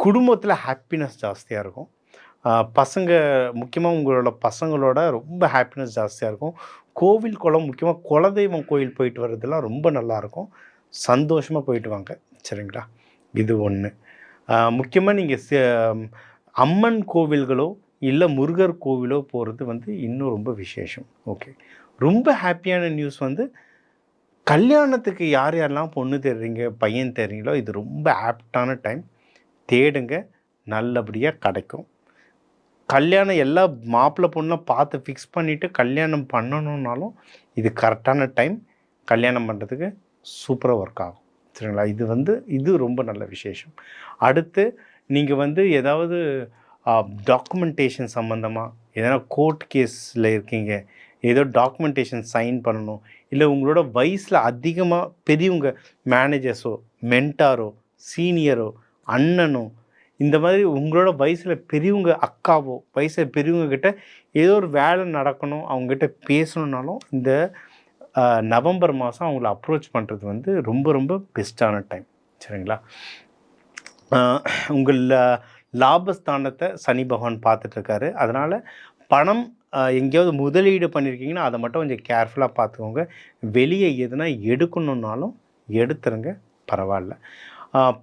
குடும்பத்தில் ஹாப்பினஸ் ஜாஸ்தியாக இருக்கும். பசங்க முக்கியமாக உங்களோட பசங்களோட ரொம்ப ஹாப்பினஸ் ஜாஸ்தியாக இருக்கும். கோவில், குளம் முக்கியமாக குலதெய்வம் கோயில் போயிட்டு வர்றதெல்லாம் ரொம்ப நல்லாயிருக்கும். சந்தோஷமாக போயிட்டு வாங்க. சரிங்களா? இது ஒன்று. முக்கியமாக நீங்கள் அம்மன் கோவில்களோ இல்லை முருகர் கோவிலோ போகிறது வந்து இன்னும் ரொம்ப விசேஷம். ஓகே. ரொம்ப ஹாப்பியான நியூஸ் வந்து கல்யாணத்துக்கு யார் யாரெல்லாம் பொண்ணு தேடுறீங்க, பையன் தேடுறீங்களோ இது ரொம்ப ஆப்டான டைம். தேடுங்க, நல்லபடியாக கிடைக்கும். கல்யாணம் எல்லா மாப்பிள்ளை பொண்ணாக பார்த்து ஃபிக்ஸ் பண்ணிவிட்டு கல்யாணம் பண்ணணுன்னாலும் இது கரெக்டான டைம். கல்யாணம் பண்ணுறதுக்கு சூப்பராக ஒர்க் ஆகும். சரிங்களா? இது ரொம்ப நல்ல விசேஷம். அடுத்து நீங்கள் வந்து ஏதாவது டாக்குமெண்டேஷன் சம்மந்தமாக எதனா கோர்ட் கேஸில் இருக்கீங்க, ஏதோ டாக்குமெண்டேஷன் சைன் பண்ணணும், இல்லை உங்களோட வயசில் அதிகமாக பெரியவங்க மேனேஜர்ஸோ, மென்டாரோ, சீனியரோ, அண்ணனோ, இந்த மாதிரி உங்களோட வயசில் பெரியவங்க அக்காவோ, வயசில் பெரியவங்க கிட்ட ஏதோ ஒரு வேலை நடக்கணும், அவங்ககிட்ட பேசணுன்னாலும் இந்த நவம்பர் மாதம் அவங்கள அப்ரோச் பண்ணுறது வந்து ரொம்ப ரொம்ப பெஸ்ட்டான டைம். சரிங்களா? உங்கள் லாபஸ்தானத்தை சனி பகவான் பார்த்துட்ருக்காரு. அதனால் பணம் எங்கேயாவது முதலீடு பண்ணியிருக்கீங்கன்னா அதை மட்டும் கொஞ்சம் கேர்ஃபுல்லாக பார்த்துக்கோங்க. வெளியே எதுனா எடுக்கணுன்னாலும் எடுத்துருங்க, பரவாயில்ல.